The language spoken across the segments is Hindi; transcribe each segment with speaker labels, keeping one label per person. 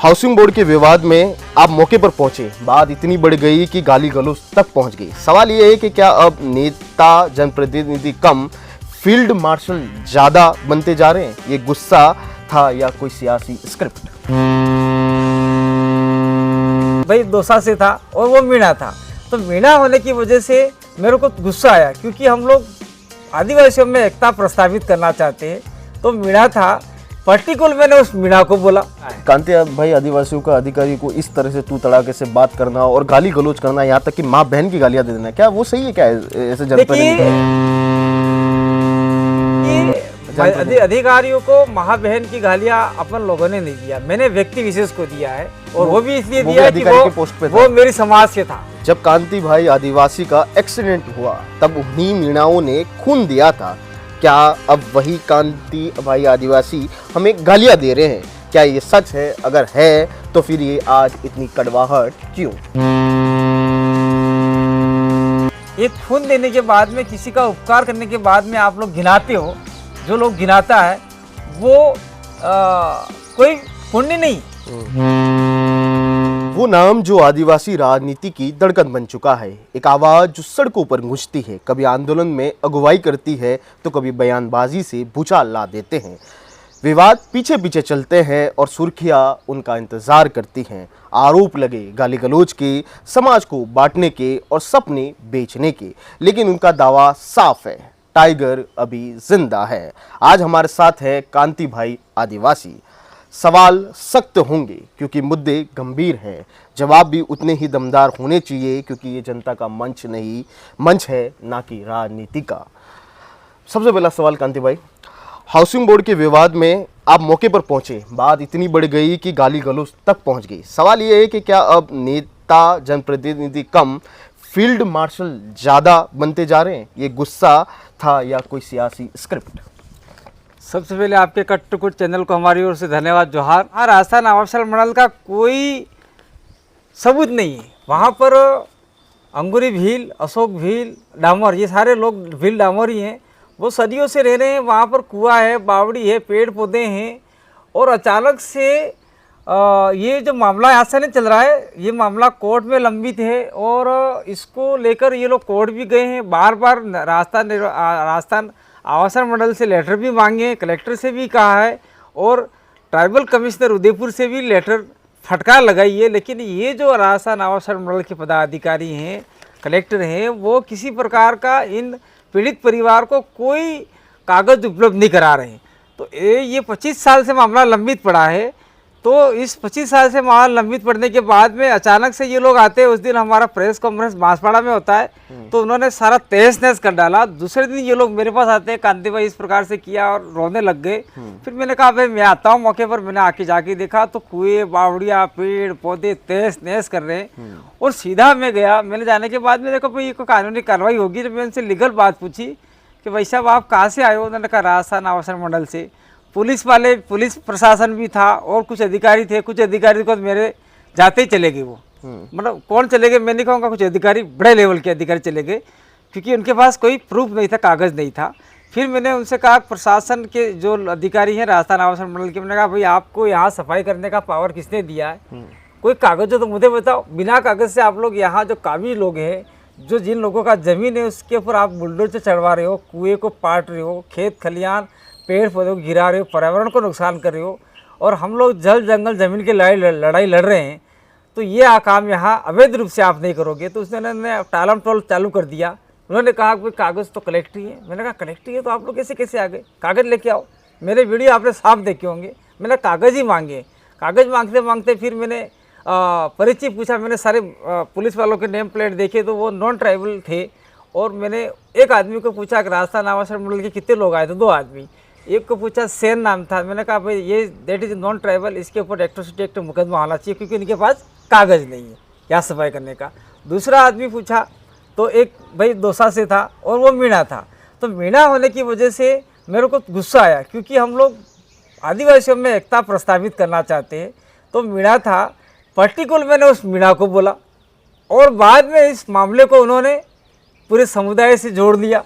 Speaker 1: हाउसिंग बोर्ड के विवाद में आप मौके पर पहुंचे, बात इतनी बढ़ गई कि गाली गलौज तक पहुंच गई। सवाल ये है कि क्या अब नेता जनप्रतिनिधि कम फील्ड मार्शल ज्यादा बनते जा रहे हैं? ये गुस्सा था या कोई सियासी स्क्रिप्ट?
Speaker 2: भाई दोसा से था और वो मीणा था, तो मीणा होने की वजह से मेरे को गुस्सा आया, क्योंकि हम लोग आदिवासियों में एकता प्रस्तावित करना चाहते हैं। तो मीणा था, पर्टिकुलर मैंने उस मीणा को बोला।
Speaker 1: कांति भाई, आदिवासियों का अधिकारी को इस तरह से तू तड़ाके से बात करना और गाली गलौज करना, यहाँ तक कि माँ बहन की गालियां दे देना, क्या वो सही है? क्या ऐसे
Speaker 2: अधिकारियों को माँ बहन की गालियां अपन लोगों ने नहीं दिया, मैंने व्यक्ति विशेष को दिया है, और वो भी इसलिए दिया कि वो मेरी समाज से था।
Speaker 1: जब कांति भाई आदिवासी का एक्सीडेंट हुआ तब उन्हीं मीणाओं ने खून दिया था। क्या अब वही कांति भाई आदिवासी हमें गालियां दे रहे हैं? क्या ये सच है? अगर है तो फिर ये आज इतनी कड़वाहट क्यों?
Speaker 2: ये खून देने के बाद में, किसी का उपकार करने के बाद में आप लोग गिनाते हो, जो लोग गिनाता है वो कोई पुण्य नहीं।
Speaker 1: वो नाम जो आदिवासी राजनीति की धड़कन बन चुका है, एक आवाज जो सड़कों पर गूंजती है, कभी आंदोलन में अगुवाई करती है तो कभी बयानबाजी से भूचाल ला देते हैं। विवाद पीछे पीछे चलते हैं और सुर्खियां उनका इंतजार करती हैं। आरोप लगे गाली गलौज के, समाज को बांटने के और सपने बेचने के, लेकिन उनका दावा साफ है, टाइगर अभी जिंदा है। आज हमारे साथ है कांति भाई आदिवासी। सवाल सख्त होंगे क्योंकि मुद्दे गंभीर हैं, जवाब भी उतने ही दमदार होने चाहिए क्योंकि ये जनता का मंच है, ना कि राजनीति का। सबसे पहला सवाल कांति भाई, हाउसिंग बोर्ड के विवाद में आप मौके पर पहुंचे, बात इतनी बढ़ गई कि गाली गलौज तक पहुंच गई। सवाल ये है कि क्या अब नेता जनप्रतिनिधि कम फील्ड मार्शल ज्यादा बनते जा रहे हैं? ये गुस्सा था या कोई सियासी स्क्रिप्ट?
Speaker 2: सबसे पहले आपके कट टू कुट चैनल को हमारी ओर से धन्यवाद, जोहार। राजस्थान आवासन मंडल का कोई सबूत नहीं है। वहाँ पर अंगूरी भील, अशोक भील, डामोर, ये सारे लोग भील डामोर ही हैं, वो सदियों से रह रहे हैं। वहाँ पर कुआं है, बावड़ी है, पेड़ पौधे हैं, और अचानक से ये जो मामला यहाँ से नहीं चल रहा है, ये मामला कोर्ट में लंबित है, और इसको लेकर ये लोग कोर्ट भी गए हैं। बार बार राजस्थान आवासन मंडल से लेटर भी मांगे, कलेक्टर से भी कहा है, और ट्राइबल कमिश्नर उदयपुर से भी लेटर फटकार लगाई है। लेकिन ये जो राजस्थान आवासन मंडल के पदाधिकारी हैं, कलेक्टर हैं, वो किसी प्रकार का इन पीड़ित परिवार को कोई कागज़ उपलब्ध नहीं करा रहे हैं। तो ये 25 साल से मामला लंबित पड़ा है। तो इस 25 साल से मामला लंबित पड़ने के बाद में अचानक से ये लोग आते हैं। उस दिन हमारा प्रेस कॉन्फ्रेंस बांसवाड़ा में होता है, तो उन्होंने सारा तहस नहस कर डाला। दूसरे दिन ये लोग मेरे पास आते हैं, कांति भाई इस प्रकार से किया, और रोने लग गए। फिर मैंने कहा भाई मैं आता हूँ मौके पर। मैंने आके जाके देखा तो कुएं, बावड़िया, पेड़ पौधे तहस नहस कर रहे हैं। और सीधा मैं गया, मैंने जाने के बाद में देखो भाई ये कोई कानूनी कार्रवाई होगी। जब मैं उनसे लीगल बात पूछी कि भाई साहब आप कहाँ से आए हो, उन्होंने कहा राजस्थान आवासन मंडल से। पुलिस प्रशासन भी था और कुछ अधिकारी थे। कुछ अधिकारी को मेरे जाते ही चले गए। वो मतलब कौन चले गए मैं नहीं कहूँगा, कुछ अधिकारी बड़े लेवल के अधिकारी चले गए, क्योंकि उनके पास कोई प्रूफ नहीं था, कागज़ नहीं था। फिर मैंने उनसे कहा, प्रशासन के जो अधिकारी हैं राजस्थान आवासन मंडल के, मैंने कहा भाई आपको यहाँ सफाई करने का पावर किसने दिया है? कोई कागज़ हो तो मुझे बताओ। बिना कागज़ से आप लोग यहाँ जो काबिल लोग हैं, जो जिन लोगों का ज़मीन है उसके ऊपर आप बुलडोजर चढ़वा रहे हो, कुएँ को पाट रहे हो, खेत खलियान पेड़ पौधों को गिरा रहे हो, पर्यावरण को नुकसान कर रहे हो, और हम लोग जल जंगल ज़मीन की लड़ाई लड़ रहे हैं। तो ये काम यहाँ अवैध रूप से आप नहीं करोगे। तो उसने टालम टोल चालू कर दिया। उन्होंने कहा कि कागज़ तो कलेक्ट्री है। मैंने कहा कलेक्ट्री है तो आप लोग कैसे आ गए? कागज़ लेके आओ। मेरे वीडियो आपने साफ देखे होंगे, मैंने कागज़ ही मांगे। कागज़ मांगते मांगते फिर मैंने परिचय पूछा। मैंने सारे पुलिस वालों के नेम प्लेट देखे तो वो नॉन ट्राइबल थे। और मैंने एक आदमी को पूछा कि राजस्थान आवासन मंडल के कितने लोग आए थे? 2 आदमी। एक को पूछा, सेन नाम था। मैंने कहा भाई ये दैट इज नॉन ट्राइबल, इसके ऊपर एट्रोसिटी एक्ट मुकदमा होना चाहिए, क्योंकि इनके पास कागज़ नहीं है यहाँ सफाई करने का। दूसरा आदमी पूछा तो एक भाई दोसा से था और वो मीणा था। तो मीणा होने की वजह से मेरे को गुस्सा आया, क्योंकि हम लोग आदिवासियों में एकता प्रस्तावित करना चाहते हैं। तो मीणा था, पर्टिकुलर मैंने उस मीणा को बोला, और बाद में इस मामले को उन्होंने पूरे समुदाय से जोड़ लिया।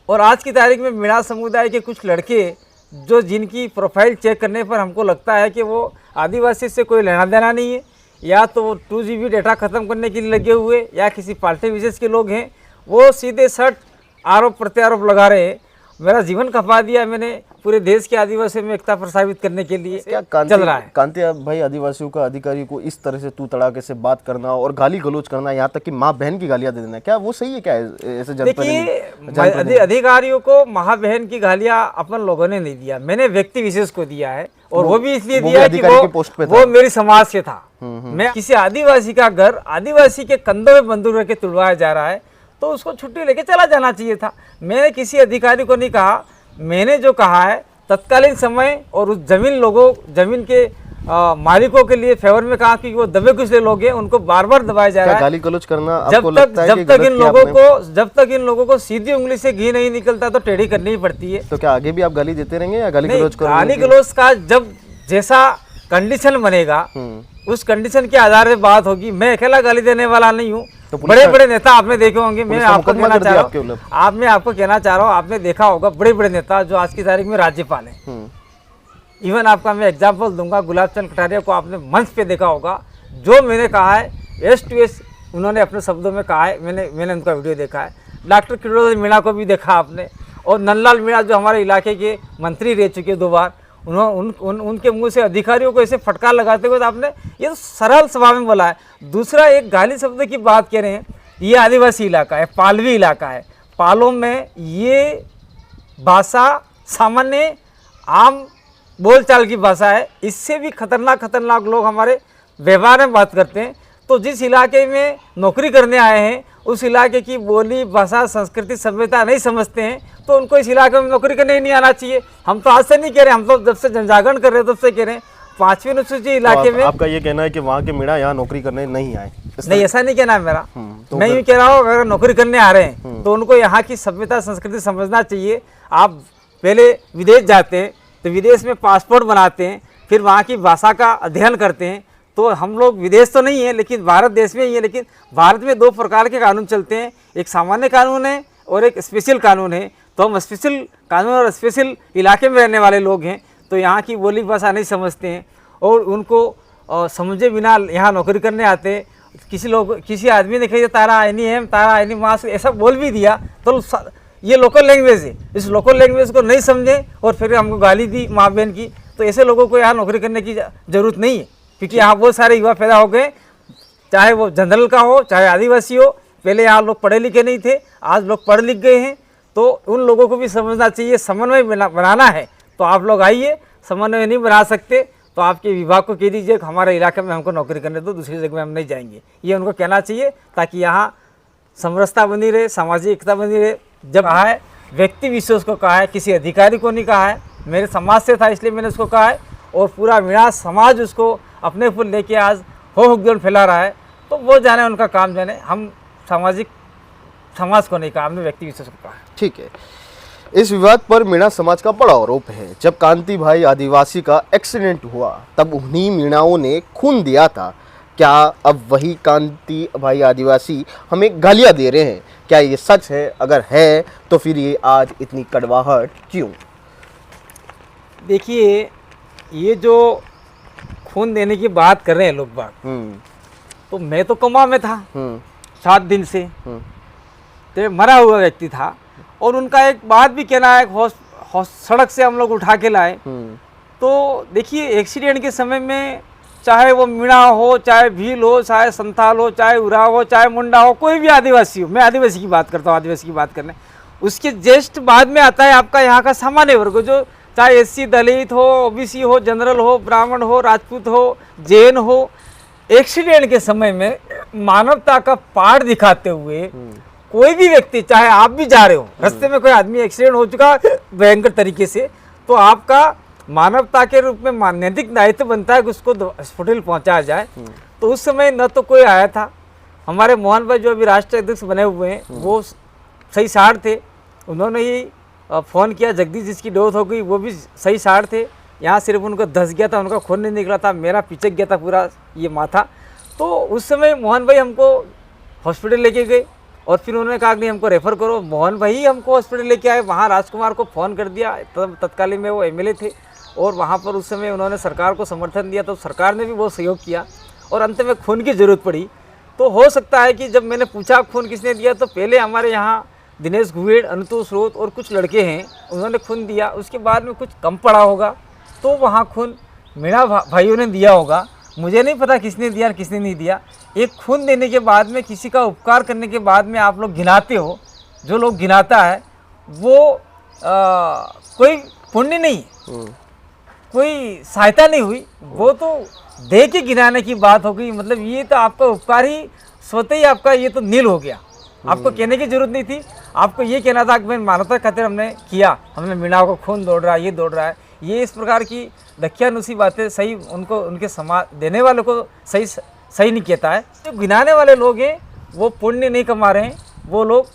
Speaker 2: और आज की तारीख में मीणा समुदाय के कुछ लड़के जो जिनकी प्रोफाइल चेक करने पर हमको लगता है कि वो आदिवासी से कोई लेना देना नहीं है, या तो 2 GB डेटा ख़त्म करने के लिए लगे हुए या किसी पार्टी विशेष के लोग हैं, वो सीधे सट आरोप प्रत्यारोप लगा रहे हैं। मेरा जीवन खपा दिया मैंने पूरे देश के आदिवासियों में एकता प्रसारित करने के लिए
Speaker 1: क्या
Speaker 2: चल रहा है।
Speaker 1: कांति भाई, आदिवासियों का अधिकारी को इस तरह से तू तड़ाके से बात करना और गाली गलौज करना, यहाँ तक कि माँ बहन की गालियां दे देना, क्या वो सही है? क्या ऐसे
Speaker 2: देखिए, अधिकारियों को माँ बहन की गालियां अपन लोगों ने नहीं दिया, मैंने व्यक्ति विशेष को दिया है, और वो भी इसलिए दिया कि वो मेरी समाज से था। मैं किसी आदिवासी का घर आदिवासी के कंधों में बंदूक रख के तुड़वाया जा रहा है तो उसको छुट्टी लेके चला जाना चाहिए था। मैंने किसी अधिकारी को नहीं कहा, मैंने जो कहा है तत्कालीन समय और उस जमीन के मालिकों के लिए फेवर में कहा कि वो दबे कुचले लोग हैं, उनको बार बार दबाया जा रहा है।
Speaker 1: गाली गलौज करना
Speaker 2: जब तक इन लोगों को सीधी उंगली से घी नहीं निकलता तो टेढ़ी करनी ही पड़ती है।
Speaker 1: तो क्या आगे भी आप गाली देते रहेंगे या गाली गलौज करोगे?
Speaker 2: गाली गलौज का जब जैसा कंडीशन बनेगा उस कंडीशन के आधार पे बात होगी। मैं अकेला गाली देने वाला नहीं हूँ,
Speaker 1: तो
Speaker 2: बड़े बड़े नेता आपने देखे होंगे। मैं आपको कहना चाह रहा हूँ, आपने देखा होगा बड़े बड़े नेता जो आज की तारीख में राज्यपाल हैं। इवन आपका मैं एग्जाम्पल दूंगा, गुलाब चंद कटारिया को आपने मंच पे देखा होगा। जो मैंने कहा है S2S उन्होंने अपने शब्दों में कहा है, मैंने उनका वीडियो देखा है। डॉक्टर किरोड़ मीणा को भी देखा आपने, और नंदलाल मीणा जो हमारे इलाके के मंत्री रह चुके 2 बार, उनके मुंह से अधिकारियों को ऐसे फटकार लगाते हुए आपने ये तो सरल स्वभाव में बोला है। दूसरा, एक गाली शब्द की बात कह रहे हैं, ये आदिवासी इलाका है, पालवी इलाका है। पालों में ये भाषा सामान्य आम बोलचाल की भाषा है, इससे भी खतरनाक लोग हमारे व्यवहार में बात करते हैं। तो जिस इलाके में नौकरी करने आए हैं उस इलाके की बोली भाषा संस्कृति सभ्यता नहीं समझते हैं तो उनको इस इलाके में नौकरी करने नहीं आना चाहिए। हम तो आज से नहीं कह रहे, हम तो जब से जनजागरण कर रहे हैं तब से कह रहे हैं। 5वीं अनुसूची इलाके में
Speaker 1: आपका ये कहना है कि वहाँ के मीणा यहाँ नौकरी करने नहीं आए?
Speaker 2: नहीं, ऐसा नहीं कहना है मेरा।
Speaker 1: तो
Speaker 2: मैं यूँ कह रहा हूँ, अगर नौकरी करने आ रहे हैं तो उनको यहाँ की सभ्यता संस्कृति समझना चाहिए। आप पहले विदेश जाते हैं तो विदेश में पासपोर्ट बनाते हैं, फिर वहाँ की भाषा का अध्ययन करते हैं। तो हम लोग विदेश तो नहीं है लेकिन भारत देश में ही है, लेकिन भारत में 2 प्रकार के कानून चलते हैं, एक सामान्य कानून है और एक स्पेशल कानून है। तो हम स्पेशल कानून और स्पेशल इलाके में रहने वाले लोग हैं, तो यहाँ की बोली भाषा नहीं समझते हैं और उनको समझे बिना यहाँ नौकरी करने आते हैं। किसी आदमी ने कहा तारा आईनी है, तारा आईनी मास, ऐसा बोल भी दिया तो ये लोकल लैंग्वेज है, इस लोकल लैंग्वेज को नहीं समझे और फिर हमको गाली दी माँ बहन की, तो ऐसे लोगों को यहाँ नौकरी करने की ज़रूरत नहीं है। क्योंकि यहाँ बहुत सारे युवा पैदा हो गए, चाहे वो जनरल का हो चाहे आदिवासी हो। पहले यहाँ लोग पढ़े लिखे नहीं थे, आज लोग पढ़ लिख गए हैं, तो उन लोगों को भी समझना चाहिए। समन्वय बनाना है तो आप लोग आइए, समन्वय नहीं बना सकते तो आपके विभाग को कह दीजिए हमारे इलाके में हमको नौकरी करने दो, दूसरी जगह में हम नहीं जाएंगे, ये उनको कहना चाहिए ताकि यहाँ समरसता बनी रहे, सामाजिक एकता बनी रहे। जब कहा है व्यक्ति विशेष को कहा है, किसी अधिकारी को नहीं कहा है, मेरे समाज से था इसलिए मैंने उसको कहा है और पूरा मीणा समाज उसको अपने ऊपर लेके आज हो हुक्म फैला रहा है, तो वो जाने उनका काम जाने। हम समाज को नहीं कहा, हमने व्यक्ति विशेष को कहा।
Speaker 1: ठीक है, इस विवाद पर मीणा समाज का बड़ा आरोप है। जब कांति भाई आदिवासी का एक्सीडेंट हुआ तब उन्हीं मीणाओं ने खून दिया था। क्या अब वही कांति भाई आदिवासी हमें गालियां दे रहे हैं? क्या ये सच है? अगर है तो फिर ये आज इतनी कड़वाहट क्यों?
Speaker 2: देखिए, ये जो खून देने की बात कर रहे हैं लोग बाग, तो मैं तो कोमा में था 7 दिन से, तो मरा हुआ व्यक्ति था और उनका एक बात भी कहना है, सड़क से हम लोग उठा के लाए। तो देखिए, एक्सीडेंट के समय में चाहे वो मीणा हो, चाहे भील हो, चाहे संथाल हो, चाहे उराव हो, चाहे मुंडा हो, कोई भी आदिवासी हो, मैं आदिवासी की बात करता हूँ, आदिवासी की बात करने, उसके जस्ट बाद में आता है आपका यहाँ का सामान्य वर्ग, जो चाहे SC दलित हो, OBC हो, जनरल हो, ब्राह्मण हो, राजपूत हो, जैन हो। एक्सीडेंट के समय में मानवता का पाठ दिखाते हुए कोई भी व्यक्ति, चाहे आप भी जा रहे हो रास्ते में, कोई आदमी एक्सीडेंट हो चुका भयंकर तरीके से, तो आपका मानवता के रूप में नैतिक दायित्व बनता है कि उसको हॉस्पिटल पहुंचाया जाए। तो उस समय न तो कोई आया था, हमारे मोहन भाई जो अभी राष्ट्रीय अध्यक्ष बने हुए हैं वो सही साड़ थे, उन्होंने ही फ़ोन किया। जगदीश जिसकी डेथ हो गई वो भी सही साड़ थे, यहाँ सिर्फ उनको धस गया था, उनका खून नहीं निकला था, मेरा पिचक गया था पूरा ये माथा। तो उस समय मोहन भाई हमको हॉस्पिटल लेके गए और फिर उन्होंने कहा कि हमको रेफ़र करो। मोहन भाई हमको हॉस्पिटल लेके आए, वहाँ राजकुमार को फ़ोन कर दिया, तब तत्कालीन में वो MLA थे, और वहाँ पर उस समय उन्होंने सरकार को समर्थन दिया, तो सरकार ने भी बहुत सहयोग किया और अंत में खून की ज़रूरत पड़ी। तो हो सकता है कि जब मैंने पूछा खून किसने दिया, तो पहले हमारे यहाँ दिनेश गुहेड़, अनंतु स्रोत और कुछ लड़के हैं, उन्होंने खून दिया। उसके बाद में कुछ कम पड़ा होगा तो वहाँ खून मीणा भाइयों ने दिया होगा। मुझे नहीं पता किसने दिया और किसने नहीं दिया। एक खून देने के बाद में, किसी का उपकार करने के बाद में आप लोग गिनाते हो, जो लोग गिनाता है वो कोई पुण्य नहीं, कोई सहायता नहीं हुई, वो तो दे के गिनाने की बात हो गई। मतलब ये तो आपका उपकार ही स्वतः ही आपका ये तो नील हो गया। आपको कहने की जरूरत नहीं थी, आपको ये कहना था कि भाई मानवता खातिर हमने किया, हमने मीणा को खून दौड़ रहा है, ये दौड़ रहा है। ये इस प्रकार की दख्यानुसी बातें सही उनको, उनके समाज देने वाले को सही नहीं कहता है। जो गिनाने वाले लोग हैं वो पुण्य नहीं कमा रहे हैं, वो लोग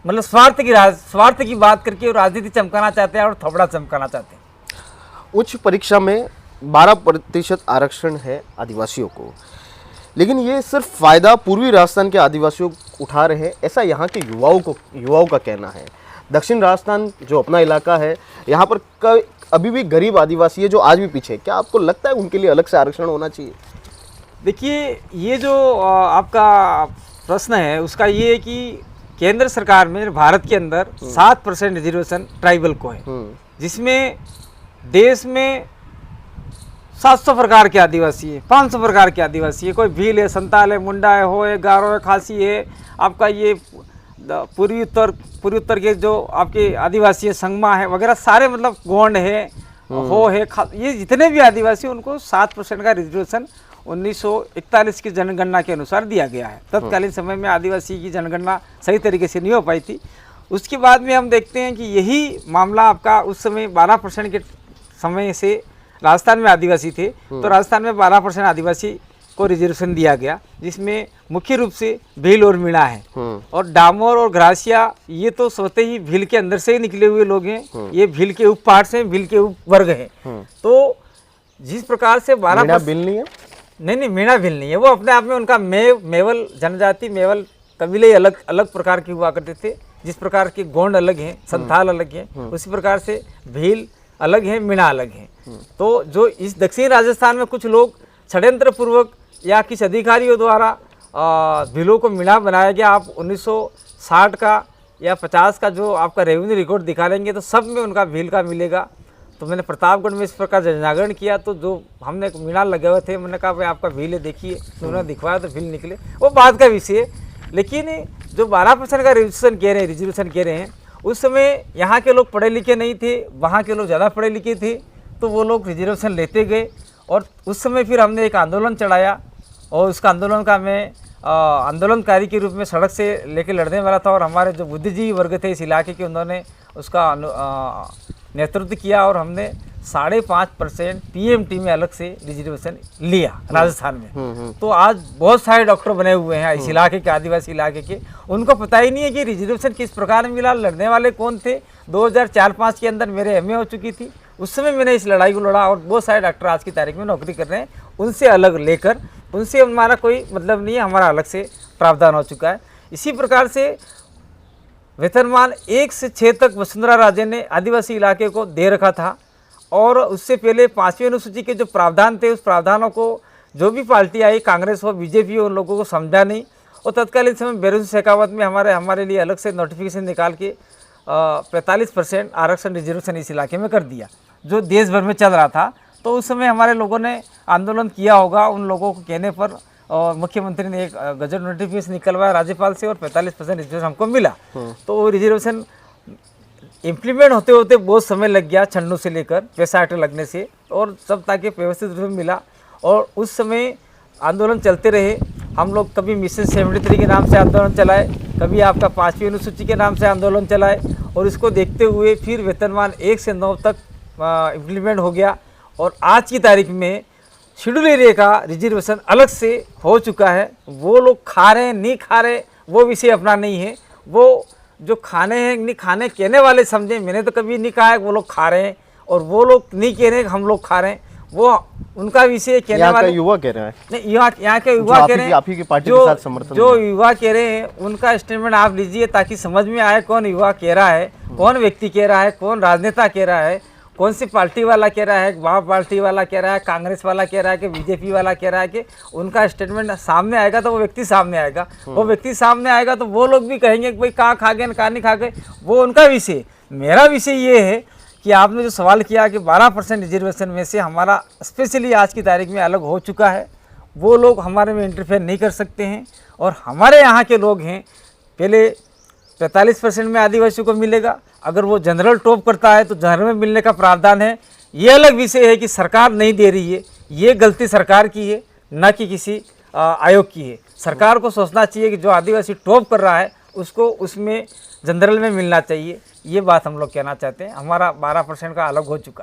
Speaker 2: मतलब स्वार्थ की बात करके राजनीति चमकाना चाहते हैं और थोबड़ा चमकाना चाहते हैं।
Speaker 1: उच्च परीक्षा में 12% आरक्षण है आदिवासियों को, लेकिन ये सिर्फ फ़ायदा पूर्वी राजस्थान के आदिवासियों उठा रहे हैं, ऐसा यहाँ के युवाओं का कहना है। दक्षिण राजस्थान जो अपना इलाका है, यहाँ पर अभी भी गरीब आदिवासी है जो आज भी पीछे है। क्या आपको लगता है उनके लिए अलग से आरक्षण होना चाहिए?
Speaker 2: देखिए, ये जो आपका प्रश्न है उसका ये है कि केंद्र सरकार में भारत के अंदर 7% रिजर्वेशन ट्राइबल को है, जिसमें देश में 700 प्रकार के आदिवासी है, 500 प्रकार के आदिवासी है। कोई भील है, संताल है, मुंडा है, हो है, गारो है, खासी है, आपका ये पूर्वी उत्तर के जो आपके आदिवासी है, संगमा है वगैरह, सारे मतलब गोंड है, हो है, ये जितने भी आदिवासी उनको 7% का रिजर्वेशन 1941 की जनगणना के अनुसार दिया गया है। तत्कालीन समय में आदिवासी की जनगणना सही तरीके से नहीं हो पाई थी। उसके बाद में हम देखते हैं कि यही मामला आपका उस समय 12% के समय से राजस्थान में आदिवासी थे, तो राजस्थान में 12% आदिवासी को रिजर्वेशन दिया गया, जिसमें मुख्य रूप से भील और मीणा है। और डामोर और ग्रासिया ये तो स्वतः ही भील के अंदर से ही निकले हुए लोग हैं, ये भील के उप पार्ट्स हैं, भील के उप वर्ग हैं। तो जिस प्रकार से 12%
Speaker 1: भील नहीं है,
Speaker 2: नहीं मीणा भील नहीं है, वो अपने आप में उनका मेवल जनजाति, मेवल कबीले अलग अलग प्रकार के हुआ करते थे। जिस प्रकार के गोंड अलग हैं, संथाल अलग हैं, उसी प्रकार से भील अलग हैं, मीणा अलग हैं। तो जो इस दक्षिण राजस्थान में कुछ लोग षड्यंत्र पूर्वक या किसी अधिकारियों द्वारा भीलों को मीणा बनाया गया। आप 1960 का या 50 का जो आपका रेवेन्यू रिकॉर्ड दिखा लेंगे तो सब में उनका भील का मिलेगा। तो मैंने प्रतापगढ़ में इस प्रकार जनजागरण किया, तो जो हमने मीणा लगे हुए थे, मैंने कहा भाई आपका भील है देखिए, तो उन्होंने दिखवाया तो भील निकले, वो बात का विषय है। लेकिन जो 12% का रिजर्वेशन कह रहे हैं, उस समय यहाँ के लोग पढ़े लिखे नहीं थे, वहाँ के लोग ज़्यादा पढ़े लिखे थे, तो वो लोग रिजर्वेशन लेते गए। और उस समय फिर हमने एक आंदोलन चलाया और उसका आंदोलन का मैं आंदोलनकारी के रूप में सड़क से लेके लड़ने वाला था। और हमारे जो बुद्धिजीवी वर्ग थे इस इलाके के, उन्होंने उसका नेतृत्व किया और हमने 5.5% पीएमटी में अलग से रिजर्वेशन लिया राजस्थान में। तो आज बहुत सारे डॉक्टर बने हुए हैं इस इलाके के, आदिवासी इलाके के, उनको पता ही नहीं है कि रिजर्वेशन किस प्रकार मिला, लड़ने वाले कौन थे। 2004-05 के अंदर मेरे एमए हो चुकी थी, उस समय मैंने इस लड़ाई को लड़ा और बहुत सारे डॉक्टर आज की तारीख में नौकरी कर रहे हैं। उनसे अलग लेकर, उनसे हमारा कोई मतलब नहीं है, हमारा अलग से प्रावधान हो चुका है। इसी प्रकार से वेतनमान 1 से 6 तक वसुंधरा राजे ने आदिवासी इलाके को दे रखा था। और उससे पहले 5वीं अनुसूची के जो प्रावधान थे, उस प्रावधानों को जो भी पार्टी आई, कांग्रेस हो, बीजेपी हो, उन लोगों को समझा नहीं। और तत्कालीन समय बेरोज शेखावत में हमारे लिए अलग से नोटिफिकेशन निकाल के 45% आरक्षण रिजर्वेशन इस इलाके में कर दिया, जो देश भर में चल रहा था। तो उस समय हमारे लोगों ने आंदोलन किया होगा, उन लोगों को कहने पर और मुख्यमंत्री ने एक गजट नोटिफिकेशन निकलवाया राज्यपाल से और 45% रिजर्वेशन हमको मिला। तो वो रिजर्वेशन इम्प्लीमेंट होते होते बहुत समय लग गया, छन्नू से लेकर पैसा आटे लगने से, और सब ताकि व्यवस्थित रूप में मिला। और उस समय आंदोलन चलते रहे, हम लोग कभी मिशन 73 के नाम से आंदोलन चलाए, कभी आपका 5वीं अनुसूची के नाम से आंदोलन चलाए। और इसको देखते हुए फिर वेतनमान 1 से 9 तक इम्प्लीमेंट हो गया। और आज की तारीख में शेड्यूल एरिया का रिजर्वेशन अलग से हो चुका है। वो लोग खा रहे हैं नहीं खा रहे, वो विषय अपना नहीं है। वो जो खाने हैं नहीं खाने कहने वाले समझे, मैंने तो कभी नहीं कहा है वो लोग खा रहे हैं, और वो लोग नहीं कह रहे हैं हम लोग खा रहे हैं, वो उनका विषय कहने वाले युवा कह रहे हैं। नहीं, यहाँ के युवा कह रहे हैं, आपकी पार्टी के साथ समर्थन जो युवा कह रहे हैं उनका स्टेटमेंट आप लीजिए, ताकि समझ में आए कौन युवा कह रहा है, कौन व्यक्ति कह रहा है, कौन राजनेता कह रहा है। कौन सी पार्टी वाला कह रहा है, वहाँ पार्टी वाला कह रहा है, कांग्रेस वाला कह रहा है कि बीजेपी वाला कह रहा है कि उनका स्टेटमेंट सामने आएगा तो वो व्यक्ति सामने आएगा। वो व्यक्ति सामने आएगा तो वो लोग भी कहेंगे कि भाई कहाँ खा गए कहाँ नहीं खा गए, वो उनका विषय। मेरा विषय ये है कि आपने जो सवाल किया कि 12% रिजर्वेशन में से हमारा स्पेशली आज की तारीख में अलग हो चुका है, वो लोग हमारे में इंटरफेयर नहीं कर सकते हैं। और हमारे यहाँ के लोग हैं, पहले 45% में आदिवासियों को मिलेगा, अगर वो जनरल टॉप करता है तो जनरल में मिलने का प्रावधान है। ये अलग विषय है कि सरकार नहीं दे रही है, ये गलती सरकार की है, न कि किसी आयोग की है। सरकार को सोचना चाहिए कि जो आदिवासी टॉप कर रहा है उसको उसमें जनरल में मिलना चाहिए। ये बात हम लोग कहना चाहते हैं। हमारा 12% का अलग हो चुका है।